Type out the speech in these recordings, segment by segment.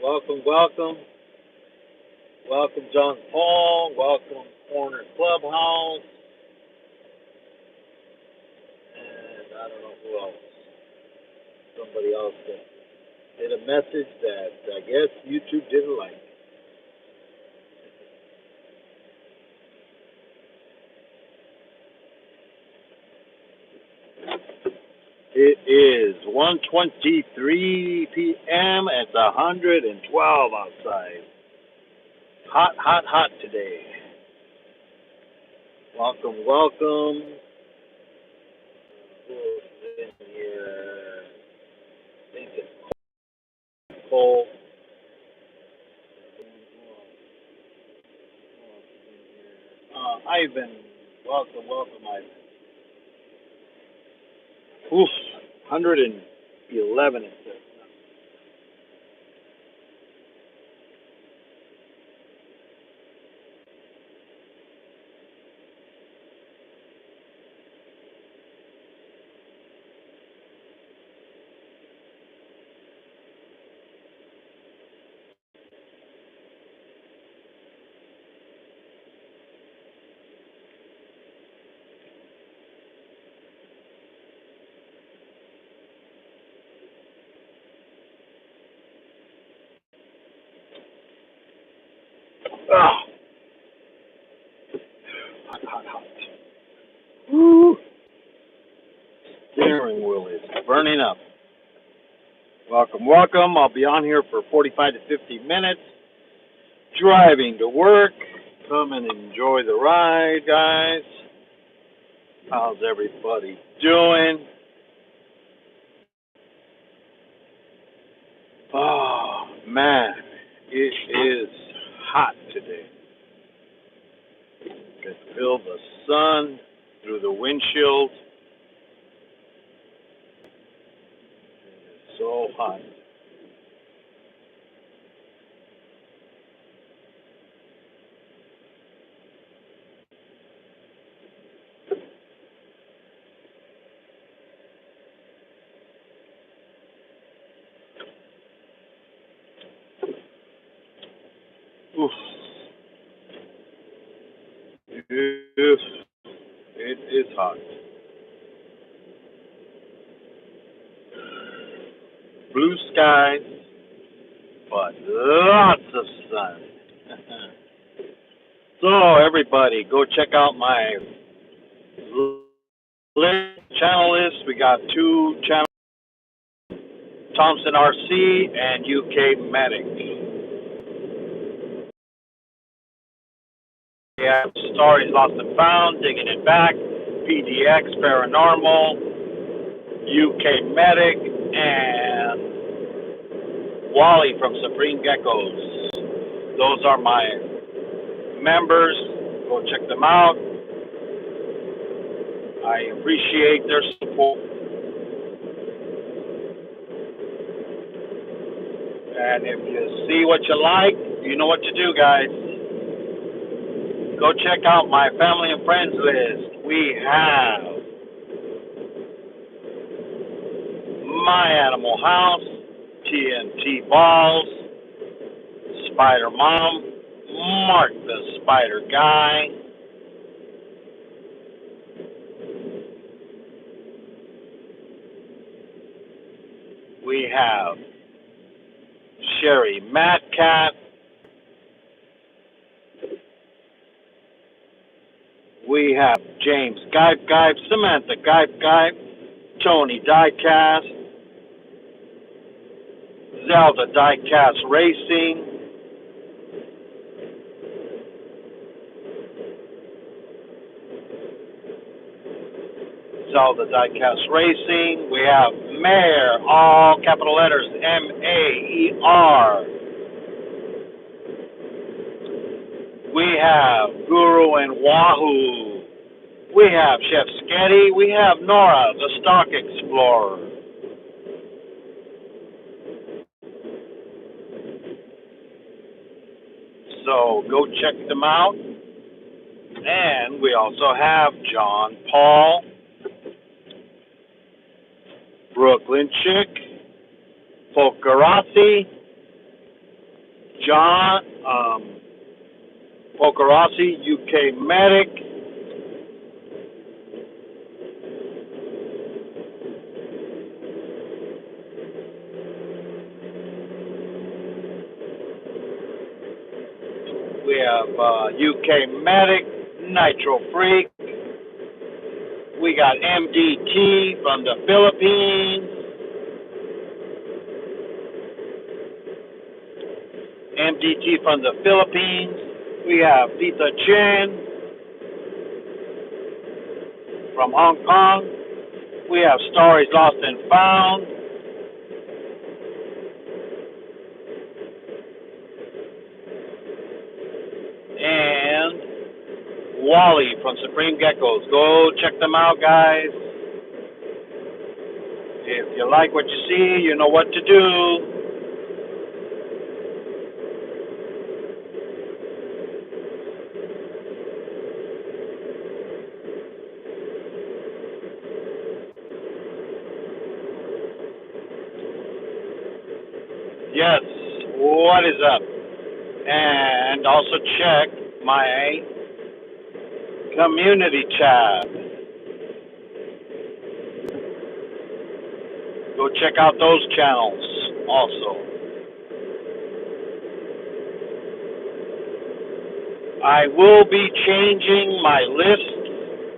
Welcome, welcome, welcome, John Paul. Welcome, Corner Clubhouse, and I don't know who else. Somebody else that did a message that I guess YouTube didn't like. It is 1:23 p.m. It's 112 outside. Hot, hot, hot today. Welcome, welcome. Who's in here? I think it's Cole. Ivan. Welcome, welcome, Ivan. Oof, 111 it says. Ah, hot, hot, hot. Woo. Steering wheel is burning up. Welcome, welcome. I'll be on here for 45 to 50 minutes. Driving to work. Come and enjoy the ride, guys. How's everybody doing? Oh, man. It is hot today. You can feel the sun through the windshield. It's so hot. Oof. It is hot. Blue skies, but lots of sun. So everybody, go check out my channel list. We got two channels, Thompson RC and UK Medic. We have Stories Lost and Found, Digging It Back, PDX Paranormal, UK Medic, and Wally from Supreme Geckos. Those are my members. Go check them out. I appreciate their support. And if you see what you like, you know what to do, guys. Go check out my family and friends list. We have My Animal House, TNT Balls, Spider Mom, Mark the Spider Guy, we have Sherry Mad Cat, we have James Gibe, Samantha Gibe, Tony Diecast, Zelda Diecast Racing, Zelda Diecast Racing. We have Mayor, all capital letters, MAER. We have Guru and Wahoo. We have Chef Sketty. We have Nora, the Stock Explorer. So go check them out. And we also have John Paul, Brooklyn Chick, Folkerati, John, Pokerossi, UK Medic, we have UK Medic, Nitro Freak, we got MDT from the Philippines, MDT from the Philippines, we have Pita Chen from Hong Kong, we have Stories Lost and Found, and Wally from Supreme Geckos. Go check them out, guys. If you like what you see, you know what to do. Yes, what is up? And also check my community tab. Go check out those channels also. I will be changing my list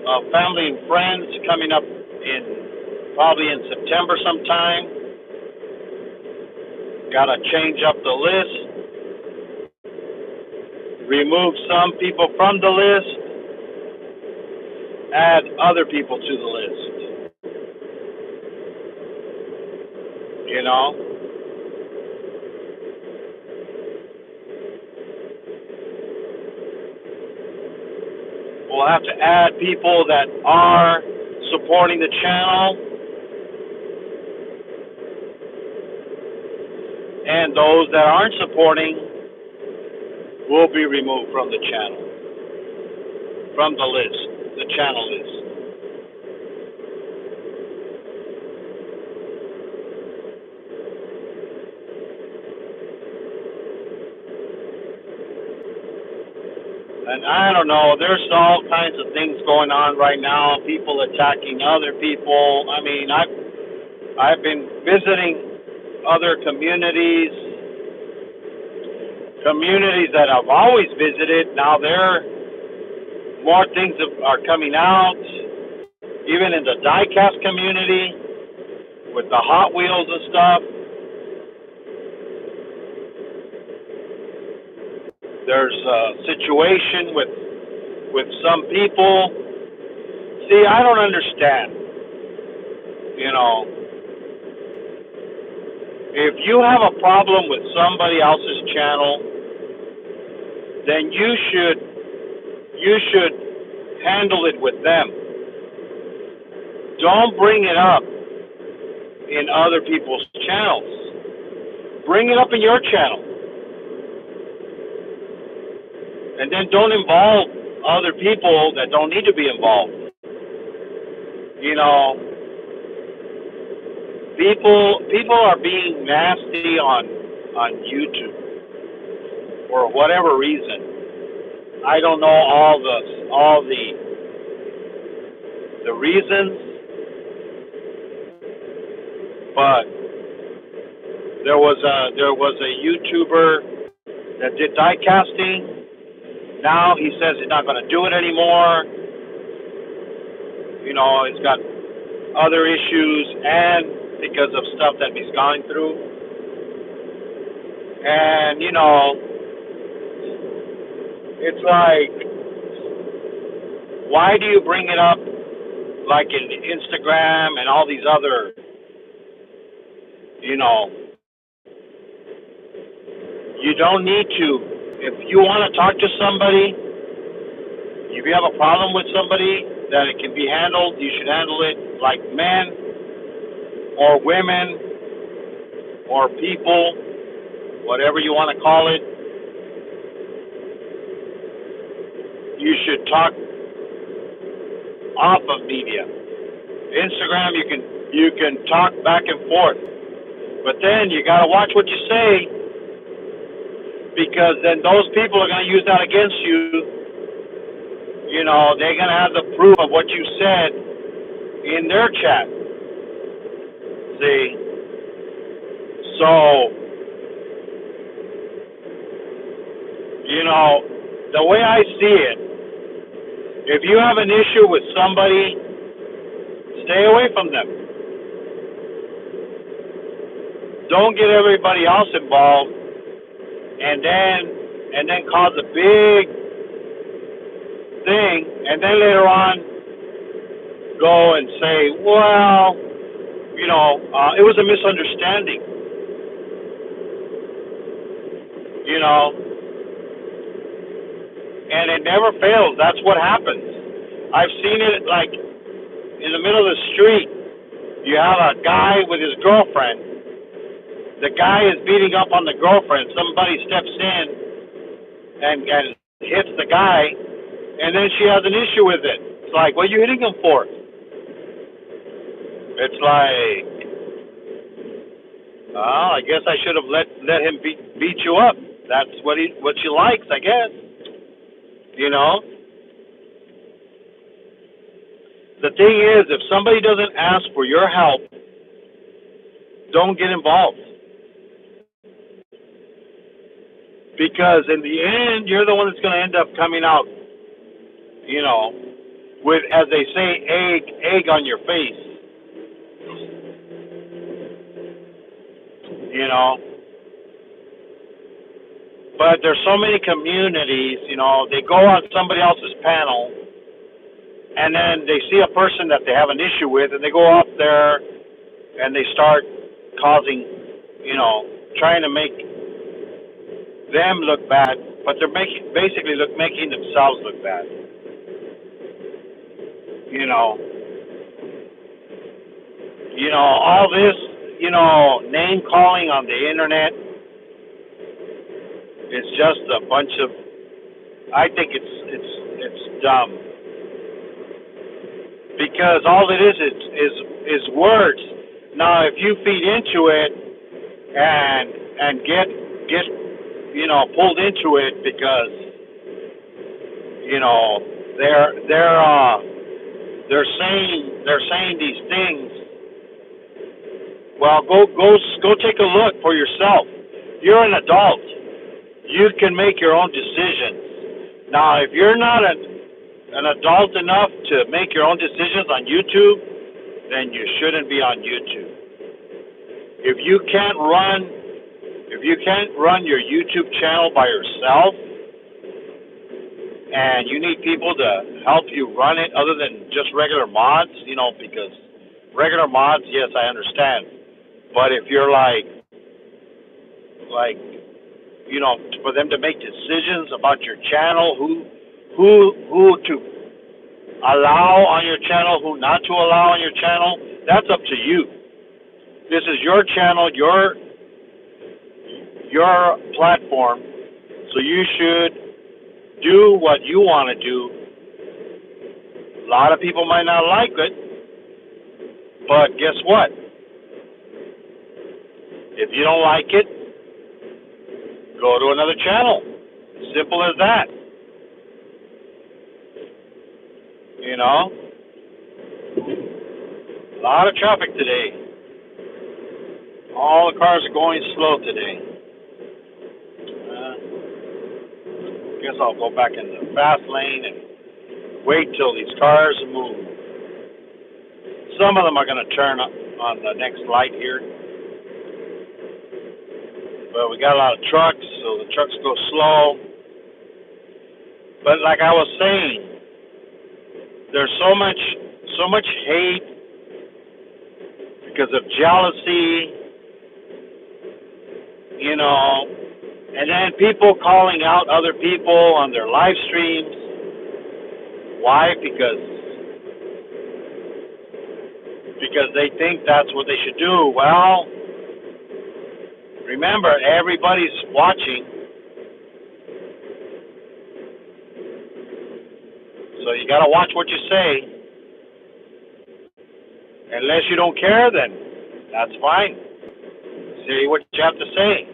of family and friends coming up probably in September sometime. Gotta change up the list, remove some people from the list, add other people to the list. You know? We'll have to add people that are supporting the channel, and those that aren't supporting will be removed from the channel, from the list, the channel list. And I don't know, there's all kinds of things going on right now, people attacking other people. I mean, I've been visiting other communities that I've always visited. Now more things are coming out, even in the diecast community with the Hot Wheels and stuff. There's a situation with some people. See, I don't understand. You know, if you have a problem with somebody else's channel, then you should handle it with them. Don't bring it up in other people's channels. Bring it up in your channel. And then don't involve other people that don't need to be involved. You know, people are being nasty on YouTube for whatever reason. I don't know all the reasons, but there was a YouTuber that did die casting. Now he says he's not going to do it anymore. You know, he's got other issues and because of stuff that he's going through. And, you know, it's like, why do you bring it up like in Instagram and all these other, you know, you don't need to. If you want to talk to somebody, if you have a problem with somebody, that it can be handled, you should handle it like men or women or people, whatever you want to call it. You should talk off of media. Instagram, you can talk back and forth, but then you got to watch what you say. because then those people are going to use that against you. You know, they're going to have the proof of what you said in their chat. See? So, you know, the way I see it, if you have an issue with somebody, stay away from them. Don't get everybody else involved, and then cause a big thing, and then later on go and say, well, you know, it was a misunderstanding. You know, and it never fails. That's what happens. I've seen it like in the middle of the street. You have a guy with his girlfriend. The guy is beating up on the girlfriend. Somebody steps in and hits the guy, and then she has an issue with it. It's like, what are you hitting him for? It's like, oh, I guess I should have let him beat you up. That's what she likes, I guess. You know? The thing is, if somebody doesn't ask for your help, don't get involved. Because in the end, you're the one that's going to end up coming out, you know, with, as they say, egg on your face. You know? But there's so many communities, you know, they go on somebody else's panel, and then they see a person that they have an issue with, and they go up there and they start causing, you know, trying to make them look bad, but they're making themselves look bad. You know, all this, you know, name calling on the internet is just a bunch of. I think it's dumb, because all it is words. Now, if you feed into it and get you know, pulled into it because, you know, they're saying these things. Well, go take a look for yourself. You're an adult. You can make your own decisions. Now, if you're not an adult enough to make your own decisions on YouTube, then you shouldn't be on YouTube. If you can't run your YouTube channel by yourself, and you need people to help you run it other than just regular mods, you know, because regular mods, yes, I understand. But if you're like, you know, for them to make decisions about your channel, who to allow on your channel, who not to allow on your channel, that's up to you. This is your channel, your platform, so you should do what you want to do. A lot of people might not like it, but guess what? If you don't like it, go to another channel. Simple as that. You know? A lot of traffic today. All the cars are going slow today. Guess I'll go back in the fast lane and wait till these cars move. Some of them are going to turn on the next light here. But we got a lot of trucks, so the trucks go slow. But like I was saying, there's so much hate because of jealousy, you know, and then people calling out other people on their live streams. Why? Because they think that's what they should do. Well, remember, everybody's watching. So you got to watch what you say. Unless you don't care, then that's fine. Say what you have to say.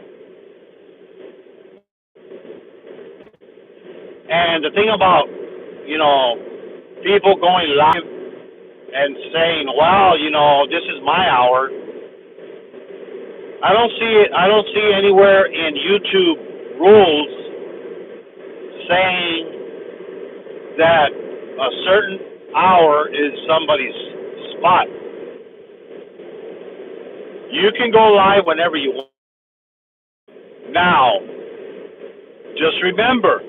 And the thing about, people going live and saying, well, this is my hour. I don't see it. I don't see anywhere in YouTube rules saying that a certain hour is somebody's spot. You can go live whenever you want. Now, just remember,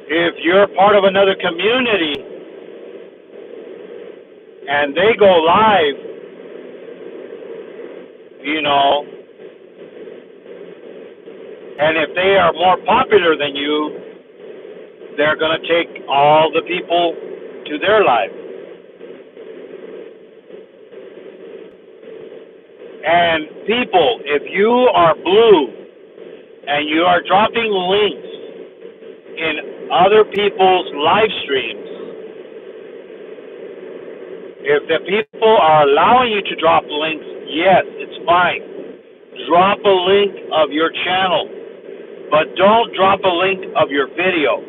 if you're part of another community and they go live, and if they are more popular than you, they're going to take all the people to their live. And people, if you are blue and you are dropping links in other people's live streams, if the people are allowing you to drop links, yes, it's fine. Drop a link of your channel, but don't drop a link of your video.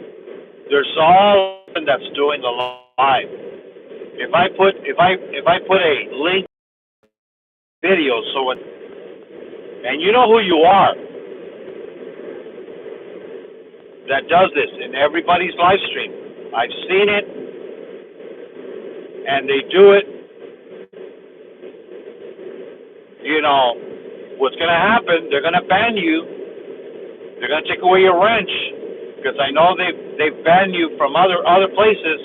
There's someone that's doing the live. If I put a link video, and you know who you are that does this in everybody's live stream. I've seen it, and they do it. What's going to happen? They're going to ban you. They're going to take away your wrench, because I know they've banned you from other places.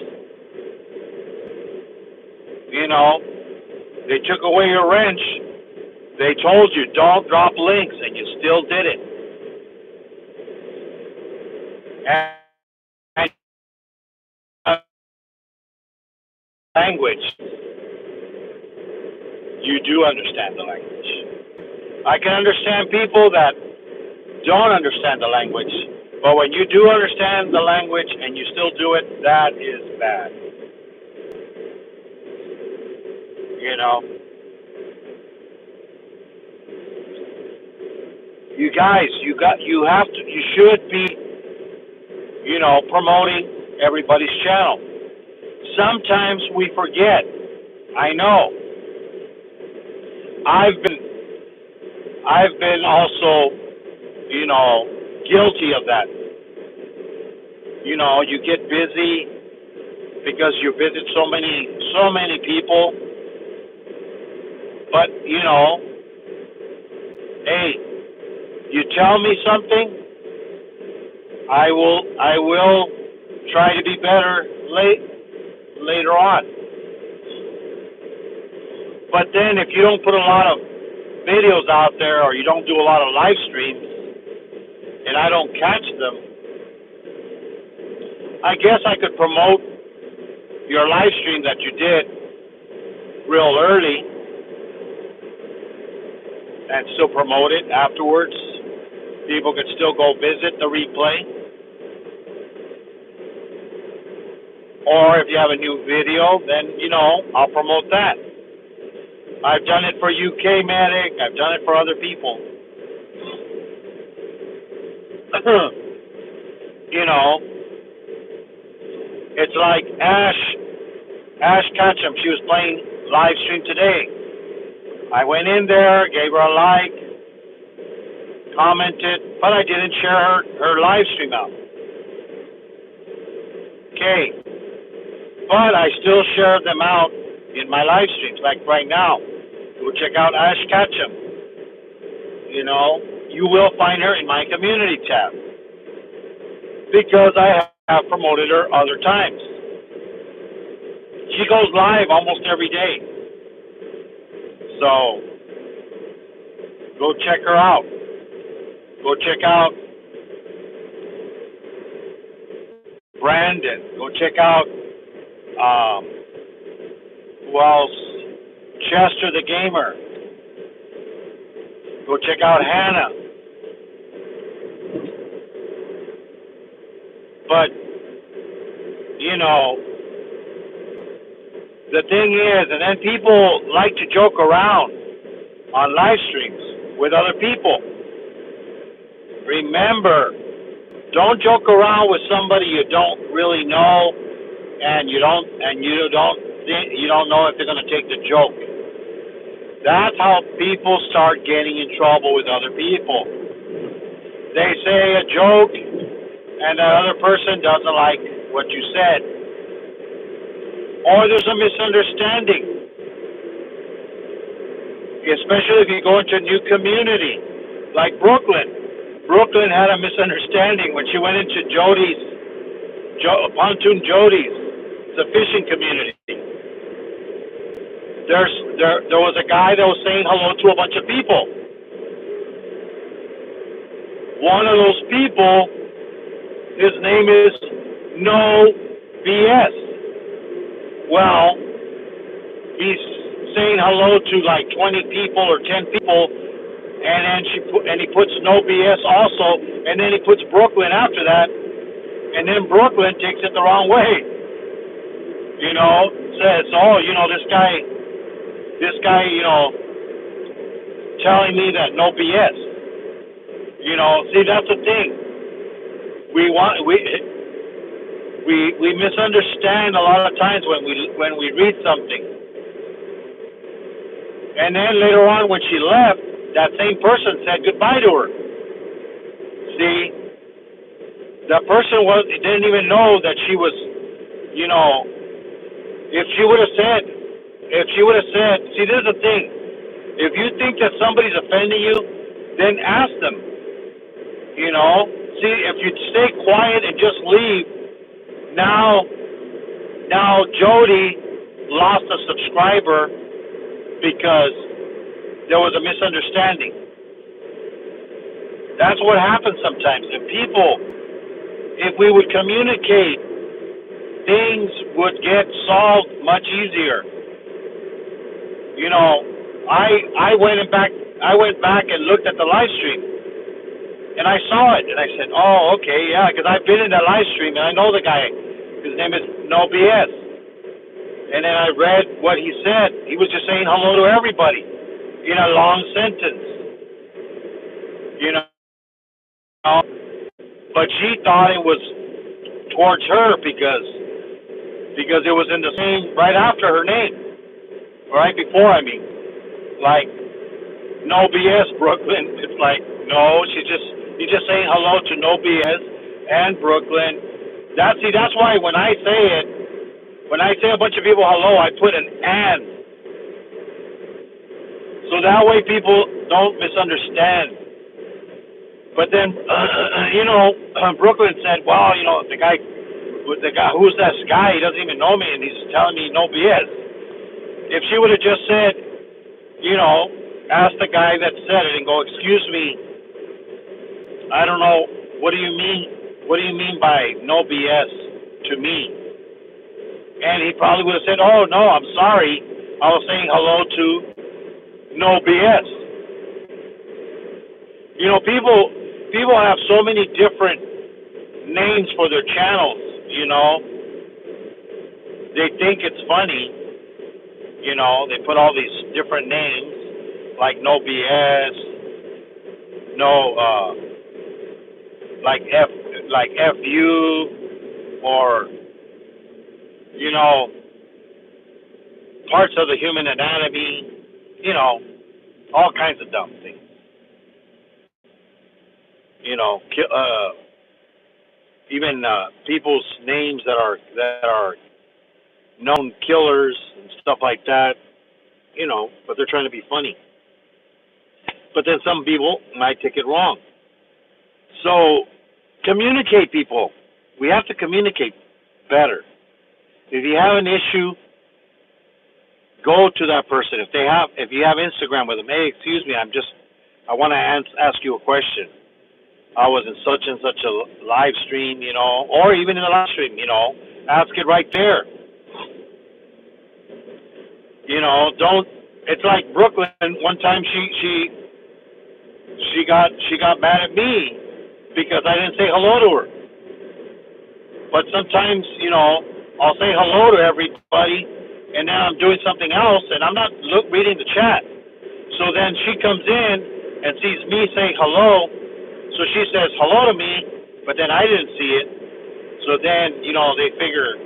They took away your wrench. They told you don't drop links, and you still did it. And language, you do understand the language. I can understand people that don't understand the language, but when you do understand the language and you still do it, that is bad. You guys, you should be, promoting everybody's channel. Sometimes we forget. I know. I've been also, guilty of that. You get busy because you visit so many people. But, hey, you tell me something, I will try to be better later on. But then if you don't put a lot of videos out there, or you don't do a lot of live streams, and I don't catch them, I guess I could promote your live stream that you did real early and still promote it afterwards. People could still go visit the replay. Or if you have a new video, then, I'll promote that. I've done it for UK Medic. I've done it for other people. It's like Ash Ketchum. She was playing live stream today. I went in there, gave her a like, commented, but I didn't share her live stream out. Okay. But I still share them out in my live streams, like right now. Go check out Ash Ketchum. You will find her in my community tab, because I have promoted her other times. She goes live almost every day. So, go check her out. Go check out Brandon. Go check out, who else? Chester the Gamer. Go check out Hannah. But, the thing is, and then people like to joke around on live streams with other people. Remember, Don't joke around with somebody you don't really know, and you don't know if they're going to take the joke. That's how people start getting in trouble with other people. They say a joke, and that other person doesn't like what you said, or there's a misunderstanding. Especially if you go into a new community, like Brooklyn. Brooklyn had a misunderstanding when she went into Pontoon Jody's. It's a fishing community. There was a guy that was saying hello to a bunch of people. One of those people, his name is No BS. Well, he's saying hello to like 20 people or 10 people, and then he puts No BS also, and then he puts Brooklyn after that, and then Brooklyn takes it the wrong way. Says, oh, this guy, telling me that No BS. See, that's the thing. We misunderstand a lot of times when we read something. And then later on, when she left, that same person said goodbye to her. See, that person didn't even know that she was, if she would have said, see, this is the thing. If you think that somebody's offending you, then ask them. See, if you stay quiet and just leave, now Jody lost a subscriber because there was a misunderstanding. That's what happens sometimes. If we would communicate, things would get solved much easier. I went back and looked at the live stream, and I saw it, and I said, oh, okay, yeah, because I've been in that live stream, and I know the guy. His name is No BS. And then I read what he said. He was just saying hello to everybody in a long sentence. But she thought it was towards her because it was in the same, right after her name. Right before, like, No BS, Brooklyn. It's like, no, he's just saying hello to No BS and Brooklyn. That's why when I say a bunch of people hello, I put an and. So that way people don't misunderstand. But then, Brooklyn said, well, the guy, who's this guy? He doesn't even know me, and he's telling me No BS. If she would have just said, ask the guy that said it and go, excuse me, I don't know, what do you mean by No BS to me? And he probably would have said, oh, no, I'm sorry, I was saying hello to No BS. People have so many different names for their channels, They think it's funny, they put all these different names, like No BS, like FU, or, parts of the human anatomy, all kinds of dumb things. Even people's names that are known killers and stuff like that, but they're trying to be funny. But then some people might take it wrong. So communicate, people. We have to communicate better. If you have an issue, go to that person. If you have Instagram with them, hey, excuse me, I want to ask you a question. I was in such and such a live stream, or even in a live stream, ask it right there. Don't. It's like Brooklyn. One time she got mad at me because I didn't say hello to her. But sometimes, I'll say hello to everybody, and then I'm doing something else, and I'm not reading the chat. So then she comes in and sees me saying hello, so she says hello to me, but then I didn't see it. So then, they figure,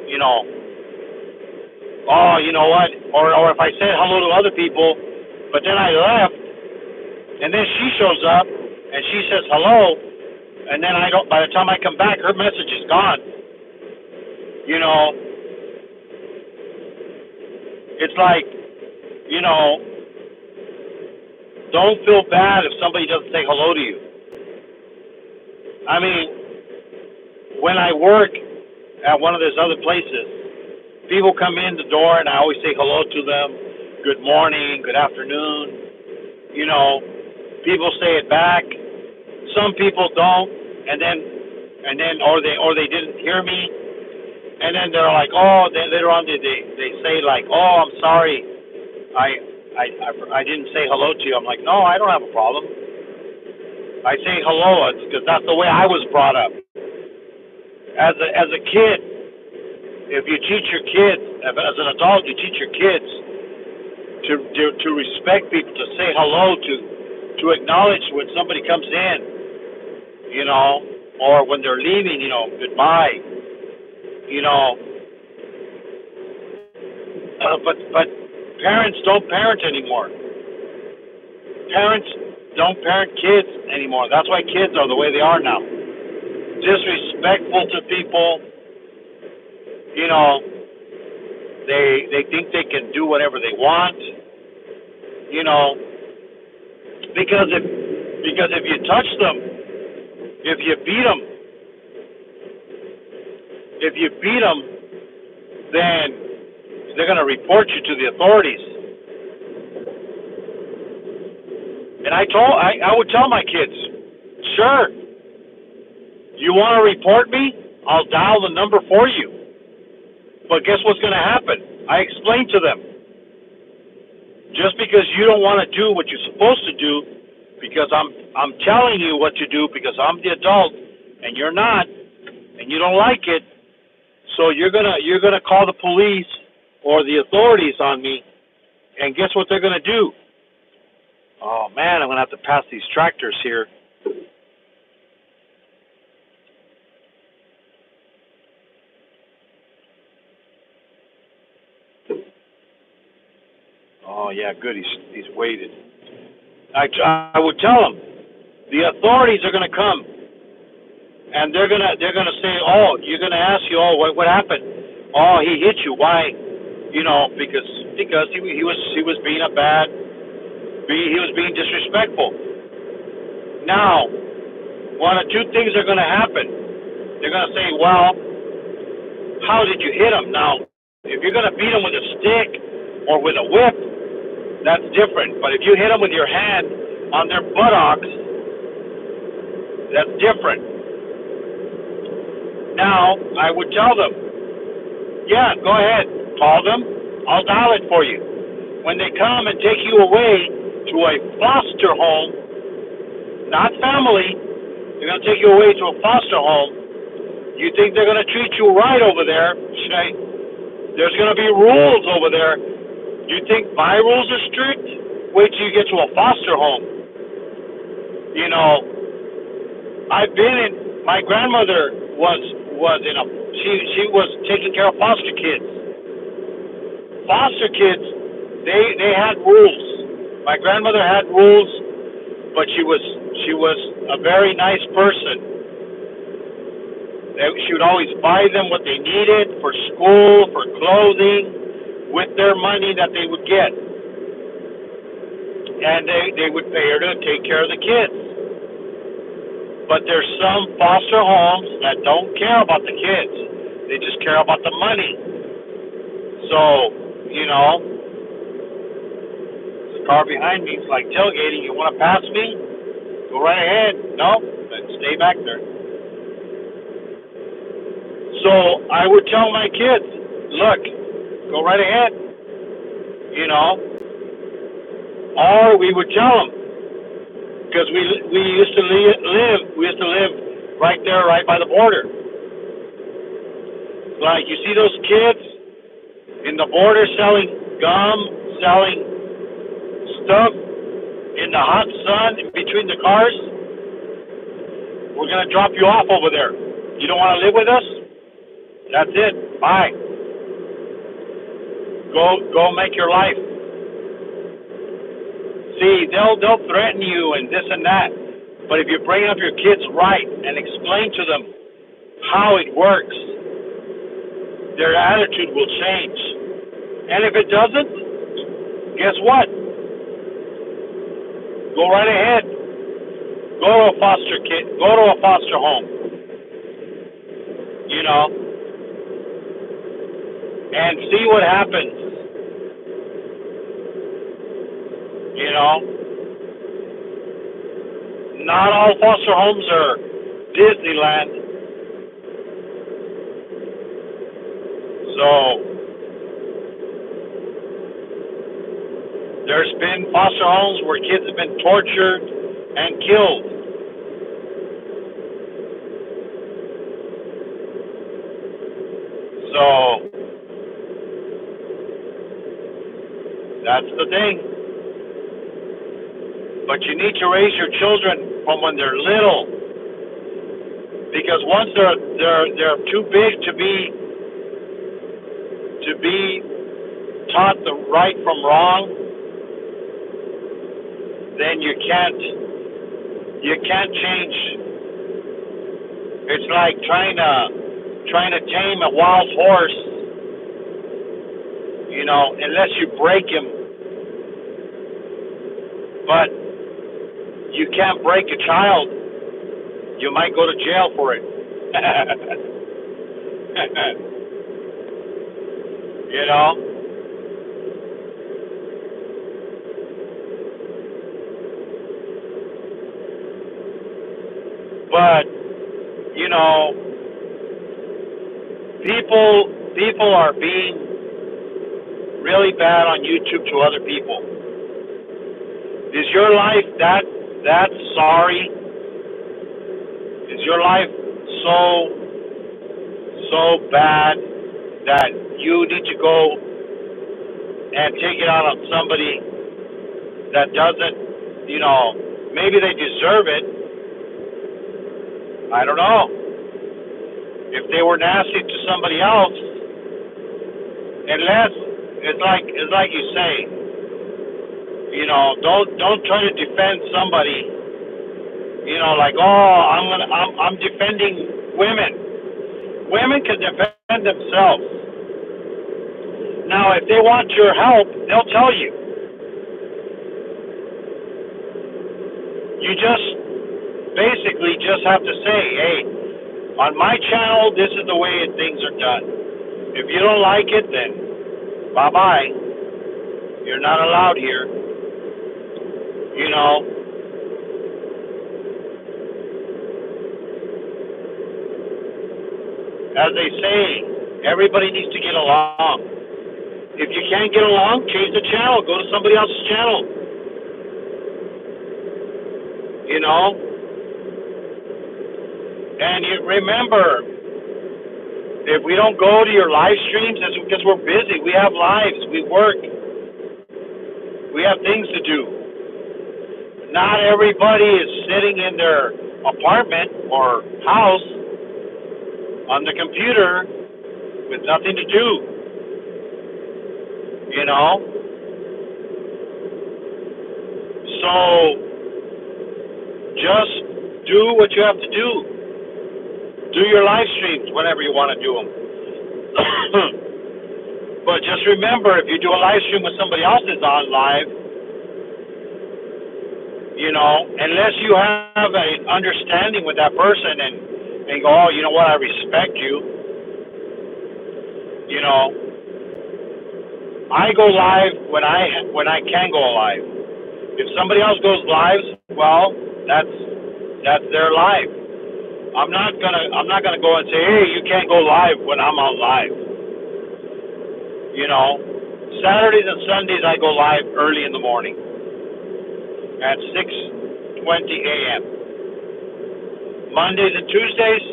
oh, you know what? Or if I said hello to other people, but then I left, and then she shows up and she says hello, and then I don't. By the time I come back, her message is gone. It's like, don't feel bad if somebody doesn't say hello to you. I mean, when I work at one of those other places, people come in the door and I always say hello to them. Good morning, good afternoon. People say it back. Some people don't, and then or they didn't hear me, and then they're like, oh, then later on they say like, oh, I'm sorry, I didn't say hello to you. I'm like, no, I don't have a problem. I say hello because that's the way I was brought up. As a kid, if you teach your kids, as an adult, you teach your kids to respect people, to say hello, to acknowledge when somebody comes in, or when they're leaving, goodbye, but parents don't parent anymore. Parents don't parent kids anymore. That's why kids are the way they are now. Disrespectful to people. They think they can do whatever they want. Because if you touch them, if you beat them, then they're going to report you to the authorities. And I would tell my kids, sure, you want to report me? I'll dial the number for you. But guess what's going to happen? I explained to them. Just because you don't want to do what you're supposed to do, because I'm telling you what to do because I'm the adult and you're not, and you don't like it, so you're gonna call the police or the authorities on me, and guess what they're gonna do? Oh man, I'm gonna have to pass these tractors here. Oh yeah, good. He's waited. I would tell him the authorities are gonna come, and they're gonna say, oh, you're gonna ask you, oh, what happened? Oh, he hit you. Why? Because he was being he was being disrespectful. Now, one of two things are gonna happen. They're gonna say, well, how did you hit him? Now, if you're gonna beat him with a stick or with a whip, that's different. But if you hit them with your hand on their buttocks, that's different. Now, I would tell them, yeah, go ahead, call them, I'll dial it for you. When they come and take you away to a foster home, not family, they're going to take you away to a foster home, you think they're going to treat you right over there? There's going to be rules over there. You think my rules are strict? Wait till you get to a foster home. My grandmother was she was taking care of foster kids. Foster kids, they had rules. My grandmother had rules, but she was a very nice person. She would always buy them what they needed for school, for clothing, with their money that they would get. And they would pay her to take care of the kids. But there's some foster homes that don't care about the kids. They just care about the money. So, the car behind me is like tailgating. You want to pass me? Go right ahead. No, then stay back there. So I would tell my kids, look, go right ahead, or we would tell them, because we used to live right there, right by the border. Like, you see those kids in the border selling gum, selling stuff in the hot sun in between the cars? We're gonna drop you off over there. You don't want to live with us? That's it. Bye. Go make your life. See, they'll threaten you and this and that. But if you bring up your kids right and explain to them how it works, their attitude will change. And if it doesn't, guess what? Go right ahead. Go to a foster kid. Go to a foster home. You know, and see what happens. You know, not all foster homes are Disneyland. So there's been foster homes where kids have been tortured and killed. So that's the thing. But you need to raise your children from when they're little, because once they're too big to be taught the right from wrong, then you can't change. It's like trying to tame a wild horse. You know, unless you break him. But you can't break a child. You might go to jail for it. You know? But, you know, people are being really bad on YouTube to other people. Is your life that sorry? Is your life so bad that you need to go and take it out on somebody that doesn't, you know, maybe they deserve it. I don't know. If they were nasty to somebody else, unless it's like you say, you know, don't try to defend somebody. You know, like, I'm defending women. Women can defend themselves. Now, if they want your help, they'll tell you. You just basically just have to say, hey, on my channel, this is the way things are done. If you don't like it, then bye-bye. You're not allowed here. You know. As they say, everybody needs to get along. If you can't get along, change the channel. Go to somebody else's channel. You know? And you remember, if we don't go to your live streams, it's because we're busy. We have lives. We work. We have things to do. Not everybody is sitting in their apartment or house on the computer with nothing to do. You know? So, just do what you have to do. Do your live streams whenever you want to do them. But just remember, if you do a live stream with somebody else that's on live, you know, unless you have an understanding with that person and go, oh, you know what, I respect you. You know, I go live when I can go live. If somebody else goes live, well, that's their live. I'm not gonna go and say, hey, you can't go live when I'm on live. You know, Saturdays and Sundays I go live early in the morning at 6:20 a.m. Mondays and Tuesdays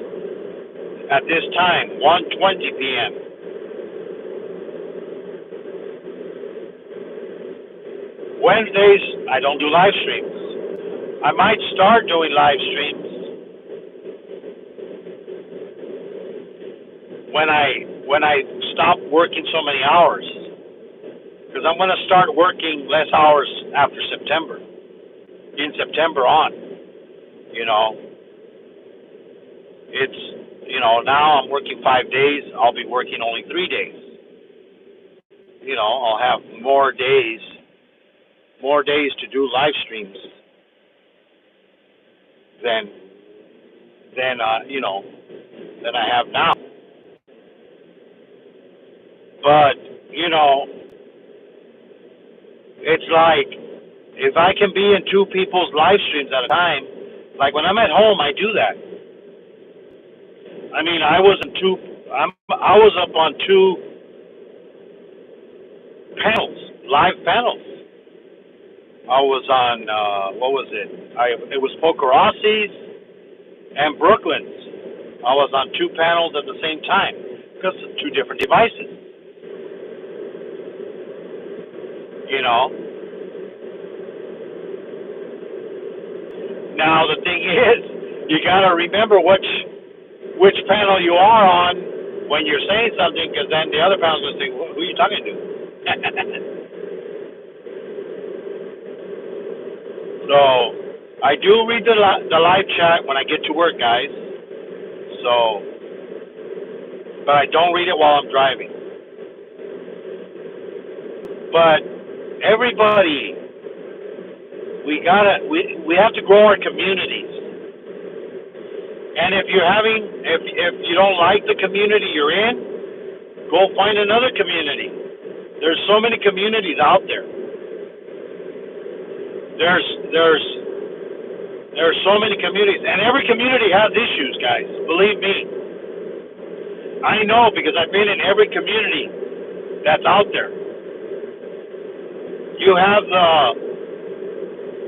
at this time, 1:20 p.m. Wednesdays I don't do live streams. I might start doing live streams, when I stop working so many hours, because I'm going to start working less hours after September, in September on. You know, now I'm working 5 days. I'll be working only 3 days. I'll have more days to do live streams than than than I have now. But it's like if I can be in two people's live streams at a time, like when I'm at home, I do that. I mean, I was up on two panels, live panels. I was on what was it? It was Pokerossi's and Brooklyn's. I was on two panels at the same time because of two different devices. Now the thing is, you gotta remember which panel you are on when you're saying something, because then the other panel's gonna say, "Who are you talking to?" So I do read the live chat when I get to work, guys. So, but I don't read it while I'm driving. But everybody, we have to grow our communities. And if you don't like the community you're in, go find another community. There's so many communities out there. There's so many communities, and every community has issues, guys. Believe me. I know, because I've been in every community that's out there. You have the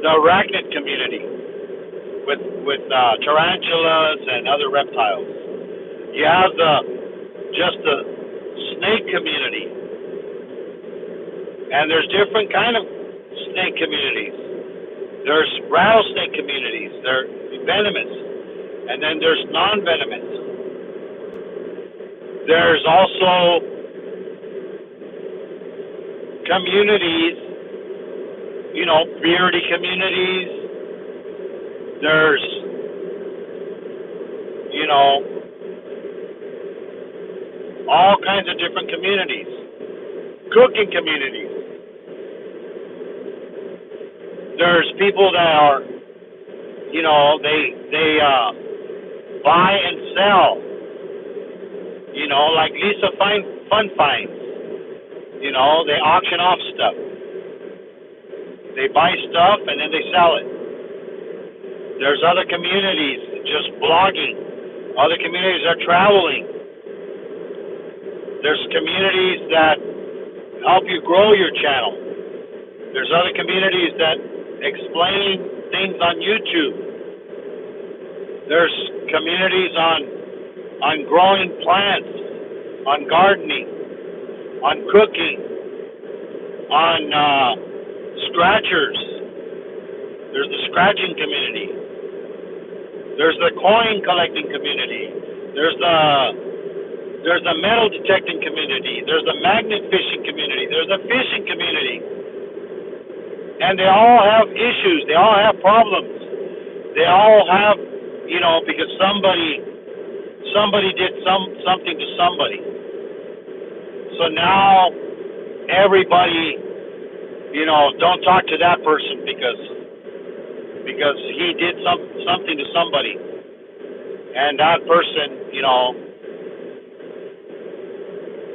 arachnid community with tarantulas and other reptiles. You have the snake community, and there's different kind of snake communities. There's rattlesnake communities. They're venomous, and then there's non-venomous. There's also communities, beardy communities. There's, all kinds of different communities. Cooking communities. There's people that are, they buy and sell, like Lisa Fun Finds. They auction off stuff. They buy stuff and then they sell it. There's other communities just blogging. Other communities are traveling. There's communities that help you grow your channel. There's other communities that explain things on YouTube. There's communities on growing plants, on gardening, on cooking, on scratchers. There's the scratching community. There's the coin collecting community. There's the metal detecting community. There's the magnet fishing community. There's the fishing community. And they all have issues. They all have problems. They all have, because somebody did something to somebody. So now everybody, don't talk to that person because he did something to somebody, and that person,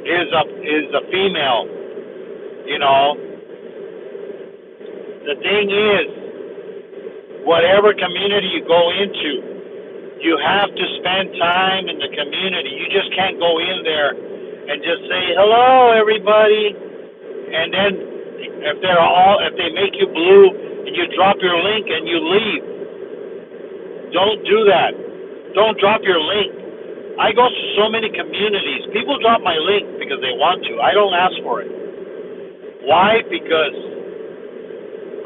is a female. The thing is, whatever community you go into, you have to spend time in the community. You just can't go in there and just say, "Hello, everybody," and then if they make you blue and you drop your link and you leave. Don't do that. Don't drop your link. I go to so many communities. People drop my link because they want to. I don't ask for it. Why? Because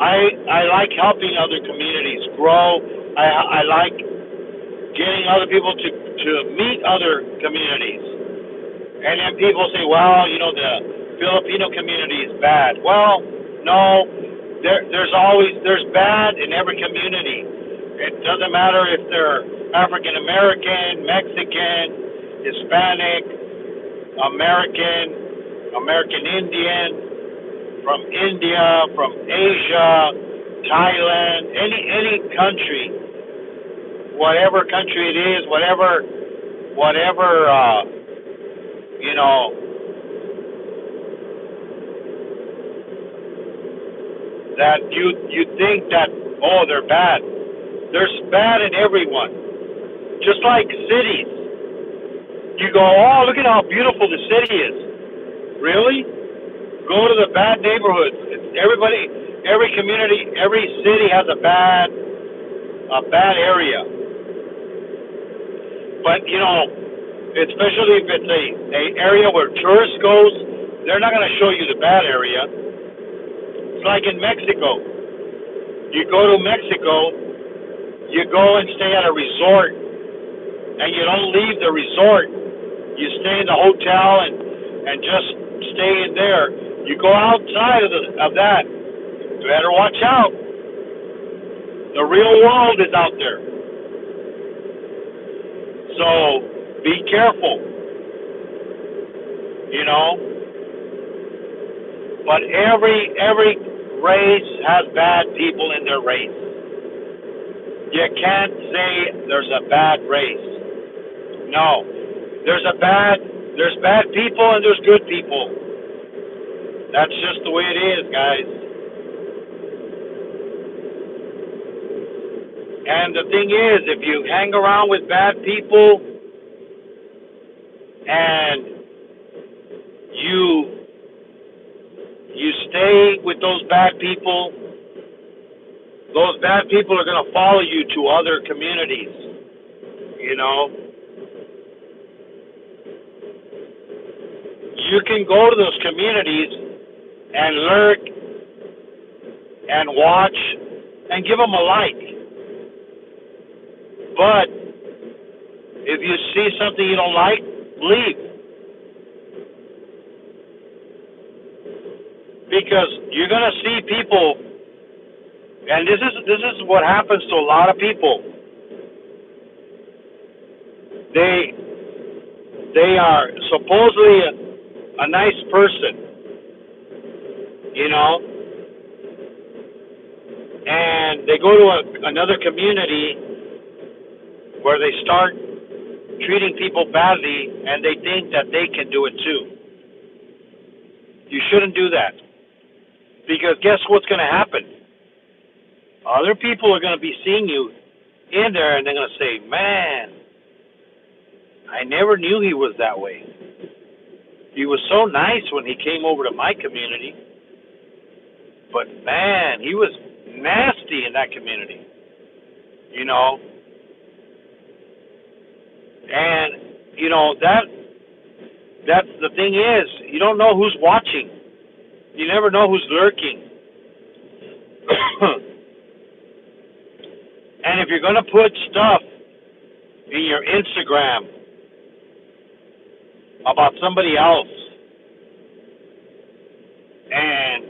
I like helping other communities grow. I like getting other people to meet other communities. And then people say, well, the Filipino community is bad. Well, no, there's bad in every community. It doesn't matter if they're African American, Mexican, Hispanic, American Indian, from India, from Asia, Thailand, any country, whatever country it is, whatever you know that you think that, oh, they're bad. There's bad in everyone. Just like cities. You go, oh, look at how beautiful the city is. Really? Go to the bad neighborhoods. Every community, every city has a bad area. But especially if it's a area where tourists goes, they're not going to show you the bad area. It's like in Mexico. You go to Mexico, you go and stay at a resort, and you don't leave the resort. You stay in the hotel and just stay in there. You go outside of that, you better watch out. The real world is out there. So be careful. But every race has bad people in their race. You can't say there's a bad race. No. There's bad people and there's good people. That's just the way it is, guys. And the thing is, if you hang around with bad people and you stay with those bad people are going to follow you to other communities. You can go to those communities and lurk and watch and give them a like. But if you see something you don't like, leave. Because you're going to see people, and this is what happens to a lot of people. They are supposedly a nice person, and they go to another community where they start treating people badly, and they think that they can do it too. You shouldn't do that, because guess what's going to happen? Other people are going to be seeing you in there, and they're going to say, man, I never knew he was that way. He was so nice when he came over to my community, but man, he was nasty in that community, And that's the thing is, you don't know who's watching. You never know who's lurking. And if you're going to put stuff in your Instagram about somebody else, and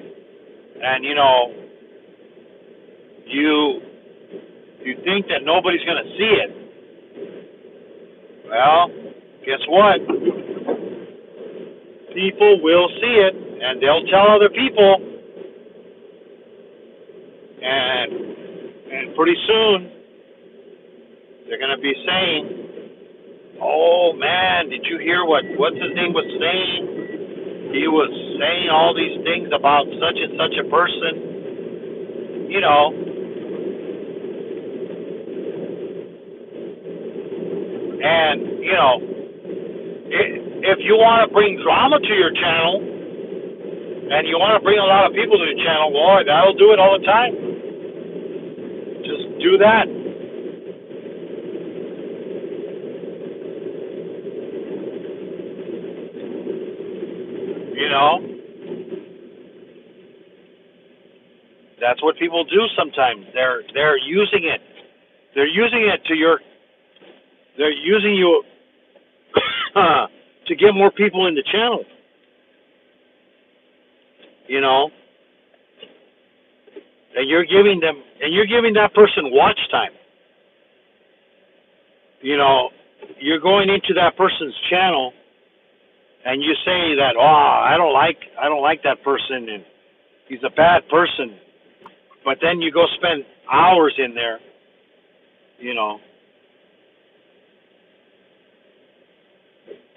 you think that nobody's going to see it, well, guess what? People will see it, and they'll tell other people, and pretty soon they're going to be saying, oh man, did you hear what's his name was saying? He was saying all these things about such and such a person. And if you want to bring drama to your channel, and you want to bring a lot of people to your channel, boy, that'll do it all the time. Just do that. That's what people do sometimes. They're using it. They're using it to your. They're using you to get more people in the channel, you know, and you're giving that person watch time. You know, you're going into that person's channel and you say that, oh, I don't like that person and he's a bad person, but then you go spend hours in there, you know,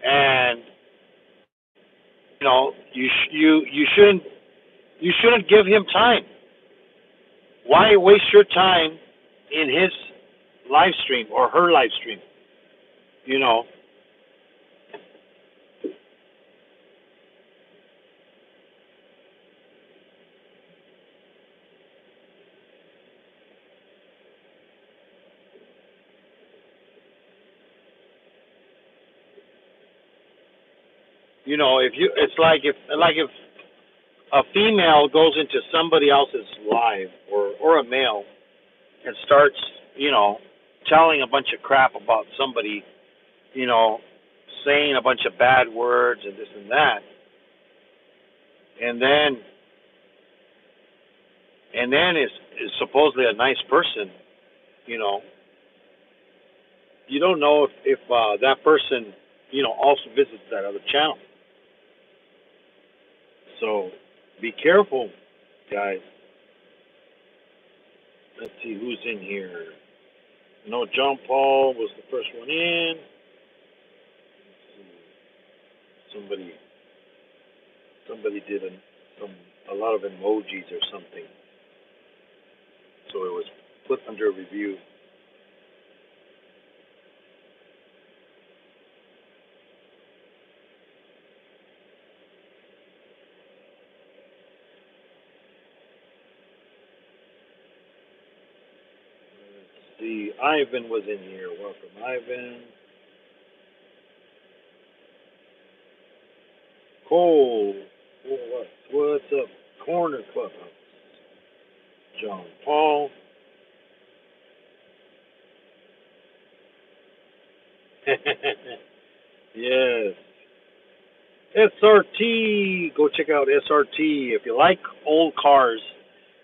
and you know you shouldn't give him time. Why waste your time in his live stream or her live stream? You know, if you, it's like if a female goes into somebody else's live or a male and starts, telling a bunch of crap about somebody, you know, saying a bunch of bad words and this and that, and then is supposedly a nice person, you know, you don't know if that person, also visits that other channel. So be careful, guys. Let's see who's in here. No, John Paul was the first one in. Somebody did a lot of emojis or something, so it was put under review. Let's see, Ivan was in here. Welcome, Ivan. Cole, what's up? Corner Clubhouse. John Paul. Yes. SRT. Go check out SRT. If you like old cars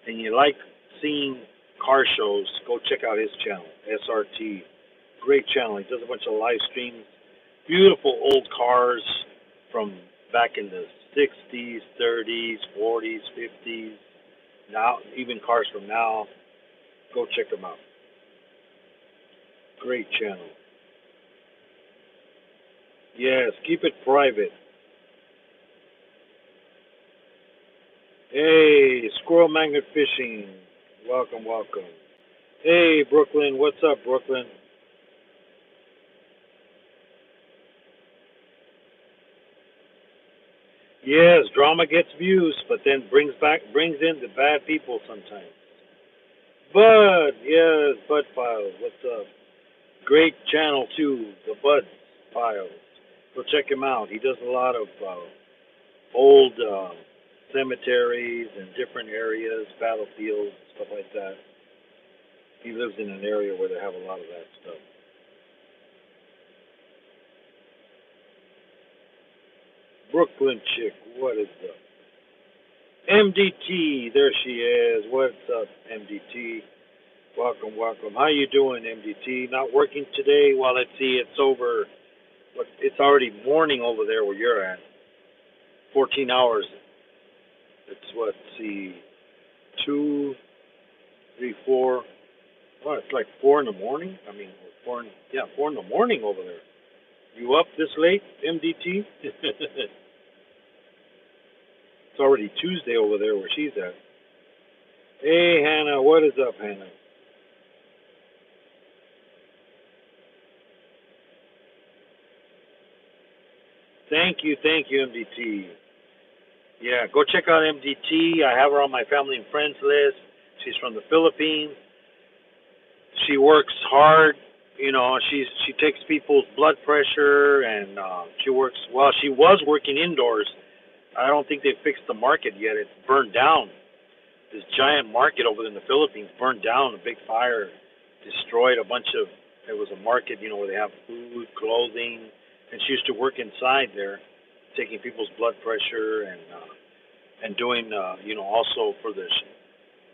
and you like seeing car shows, go check out his channel, SRT. Great channel. He does a bunch of live streams. Beautiful old cars from back in the 60s, 30s, 40s, 50s. Now, even cars from now. Go check them out. Great channel. Yes, keep it private. Hey, Squirrel Magnet Fishing. Welcome, welcome. Hey, Brooklyn. What's up, Brooklyn? Yes, drama gets views, but then brings in the bad people sometimes. Bud, yes, Bud Files. What's up? Great channel too, the Bud Files. Go check him out. He does a lot of old cemeteries and different areas, battlefields, stuff like that. He lives in an area where they have a lot of that stuff. Brooklyn chick, what is up? MDT, there she is. What's up, MDT? Welcome, welcome. How you doing, MDT? Not working today? Well, let's see. It's over. It's already morning over there where you're at. 14 hours. It's what? Let's see, 2, 3, 4. Oh, it's like 4 in the morning. I mean, 4 in the morning over there. You up this late, MDT? It's already Tuesday over there where she's at. Hey, Hannah, what is up, Hannah? Thank you, MDT. Yeah, go check out MDT. I have her on my family and friends list. She's from the Philippines. She works hard. She takes people's blood pressure, and she works. Well, she was working indoors. I don't think they fixed the market yet. It's burned down. This giant market over in the Philippines burned down. A big fire destroyed a bunch of. It was a market, where they have food, clothing, and she used to work inside there, taking people's blood pressure and doing also for the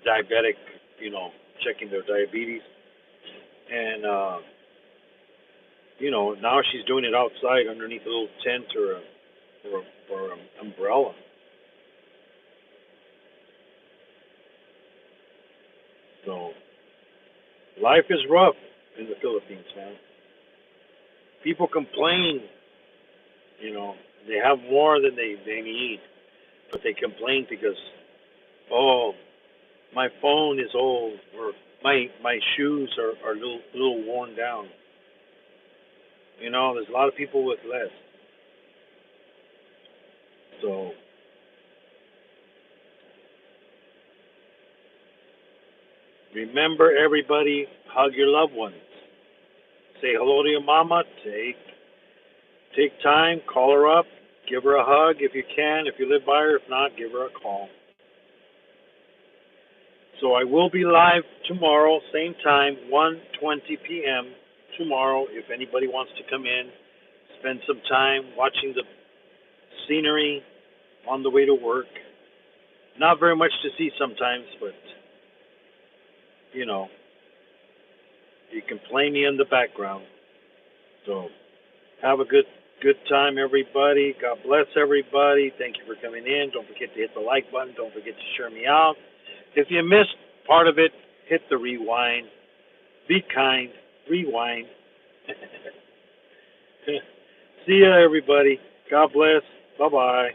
diabetic, checking their diabetes, and now she's doing it outside underneath a little tent or an umbrella. So life is rough in the Philippines, man. People complain, you know, they have more than they need, but they complain because, oh, my phone is old or my shoes are little worn down. There's a lot of people with less. So remember, everybody, hug your loved ones. Say hello to your mama. Take time, call her up, give her a hug if you can. If you live by her, if not, give her a call. So I will be live tomorrow, same time, 1:20 p.m. tomorrow. If anybody wants to come in, spend some time watching the scenery on the way to work. Not very much to see sometimes, but you know, you can play me in the background. So have a good time, everybody. God bless everybody. Thank you for coming in. Don't forget to hit the like button. Don't forget to share me out. If you missed part of it, hit the rewind. Be kind. Rewind. See ya, everybody. God bless. Bye bye.